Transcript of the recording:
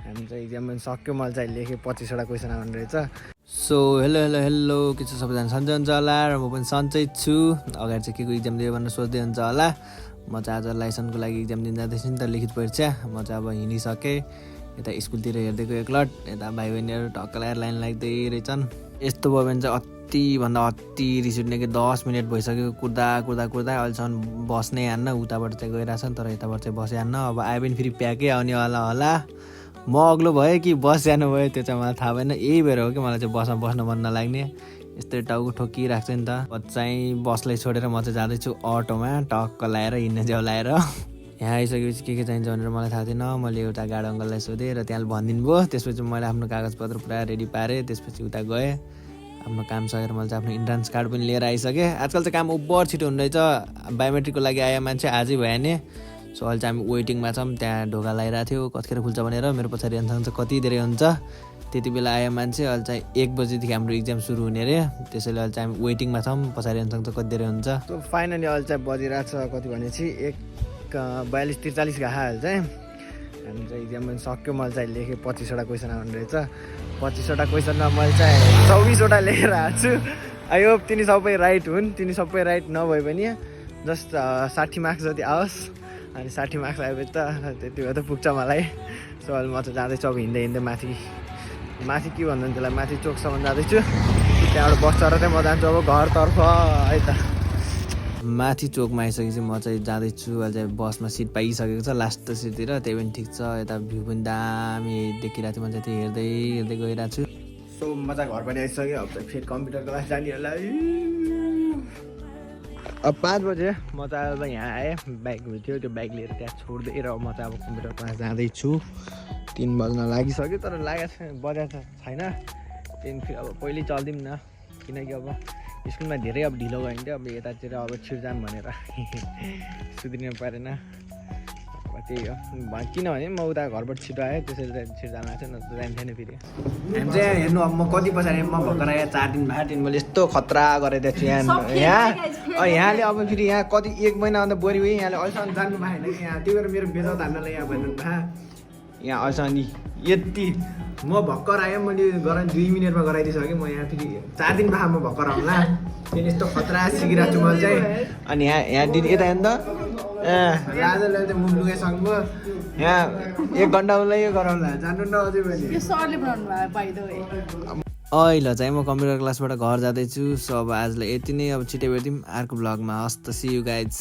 हामी चाहिँ इक्जाम पनि सक्यो। मैले चाहिँ लेखेँ 25वटा क्वेसन आउने रहेछ। सो हेलो के छ सबैजना सन्चै हुन्छ होला र म पनि सन्चै छु। अगाडि चाहिँ के को इक्जाम दियो भनेर सोच्दै हुन्छ होला। म चाहिँ आज लाइसेन्सको लागि इक्जाम दिन जाँदैछु नि त, लिखित परीक्षा। म चाहिँ अब हिँडिसकेँ, यता स्कुलतिर हेर्दैको एकलट, यता भाइ बहिनीहरू टक्क लगाएर लाइन लाग्दै रहेछन्। यस्तो भयो भने चाहिँ अतिभन्दा अति रिस उठ्ने कि 10 मिनट भइसक्यो कुद्दा अहिलेसम्म बस नै हान्न। उताबाट चाहिँ गइरहेछ नि, तर यताबाट चाहिँ बसै हान्न। अब आयो पनि फेरि प्याकै आउनेवाला होला। म अग्लो भयो कि बस जानु भयो त्यो चाहिँ मलाई थाहा भएन। यही भएर हो कि मलाई चाहिँ बसमा बस्न मन नलाग्ने। यस्तै टाउको ठोकिरहेको छ नि त। चाहिँ बसलाई छोडेर म चाहिँ जाँदैछु अटोमा, टक्क लाएर हिँड्ने ज्याउ लाएर। यहाँ आइसकेपछि के चाहिन्छ भनेर मलाई थाहा थिएन। मैले एउटा गार्ड अङ्कललाई सोधेँ र त्यहाँ भनिदिनु भयो। त्यसपछि मैले आफ्नो कागजपत्र पुरा रेडी पारेँ। त्यसपछि उता गएँ, आफ्नो काम सकेर मैले चाहिँ आफ्नो इन्ट्रान्स कार्ड पनि लिएर आइसकेँ। आजकल चाहिँ काम ओभर छिटो हुने रहेछ। बायोमेट्रिकको लागि आयो मान्छे आजै भयो नि। सो अहिले चाहिँ हामी वेटिङमा छौँ। त्यहाँ ढोका लगाइरहेको थियो कतिखेर खुल्छ भनेर। मेरो पछाडि अन्सँग चाहिँ कति धेरै हुन्छ। त्यति बेला आयो मान्छे। अहिले चाहिँ 1 बजीदेखि हाम्रो इक्जाम सुरु हुने अरे। त्यसैले अहिले चाहिँ हामी वेटिङमा छौँ। पछाडि अन्सँग चाहिँ कति धेरै हुन्छ। सो फाइनली अहिले चाहिँ बजिरहेको छ कति भनेपछि 1:42-43 घाहा अहिले चाहिँ। हामी चाहिँ इक्जाम पनि सक्यो। मैले चाहिँ लेखेँ 25वटा क्वेसन आउने रहेछ। 25वटा क्वेसनमा मैले चाहिँ 24वटा लेखेर आएको छु। आई होप तिनी सबै राइट हुन्। तिनी सबै राइट नभए पनि जस्ट 60 मार्क्स जति आओस्। अनि 60 मार्क्स आएपछि त त्यति भए त पुग्छ मलाई। सो अहिले म चाहिँ जाँदैछु अब हिँड्दै माथि के भन्नु त्यसलाई, माथि चोकसम्म जाँदैछु। त्यहाँबाट बस चढेर चाहिँ म जान्छु अब घरतर्फ है त। माथि चोकमा आइसकेपछि म चाहिँ जाँदैछु। अहिले चाहिँ बसमा सिट पाइसकेको छ लास्ट सिटतिर, त्यही पनि ठिक छ। यता भ्यू पनि दामी देखिरहेको थियो। म चाहिँ त्यो हेर्दै गइरहेको छु। सो म चाहिँ घर पनि आइसकेँ। अब चाहिँ फेरि कम्प्युटर क्लास जाने होला। अब 5 बजे म चाहिँ अब यहाँ आएँ। बाइक थियो, त्यो बाइक लिएर त्यहाँ छोड्दै र म चाहिँ अब कम्प्युटर क्लास जाँदैछु। 3 बज्न लागिसक्यो, तर लागेको छैन, बजेको छैन। त्यहाँदेखि फेरि अब पहिल्यै चल्दिउँ न, किनकि अब स्कुलमा धेरै अब ढिलो गयो भने चाहिँ अब यतातिर अब छिटो जाऊँ भनेर सुध्रिनु परेन। अब त्यही हो, किनभने म उता घरबाट छिटो आएँ, त्यसैले छिटो जानु आएको छैन, जान्थेन फेरि। हामी चाहिँ हेर्नु अब म कति पछाडि म भर्खर आएँ 4 दिन भयो। मैले यस्तो खतरा गरिदिएको छु यहाँले। अब फेरि यहाँ कति 1 महिनाभन्दा बढी भयो यहाँले अहिलेसम्म जान्नु भएन कि यहाँ। त्यही भएर मेरो बेजत हान्नलाई यहाँ भन्नु भए यहाँ अहिलेसम्म यति म भर्खर आएँ। मैले गराएँ 2 मिनटमा गराइदिइसकेँ। म यहाँ फेरि 4 दिन भयो म भर्खर आउँला। त्यहाँदेखि यस्तो खतरा सिकिरहेको छु मैले चाहिँ। अनि यहाँ दिदी यता हेर्नु त, लाजले चाहिँ मुख लुगाइसक्नु भयो। यहाँ 1 घन्टा उसलाई यो गराउँला, जान्नु न अझै पनि। अहिले चाहिँ म कम्प्युटर क्लासबाट घर जाँदैछु। सो अब आजलाई यति नै। अब छिटै भेट्यौँ अर्को भ्लगमा। हस् त, सी यु गाइज।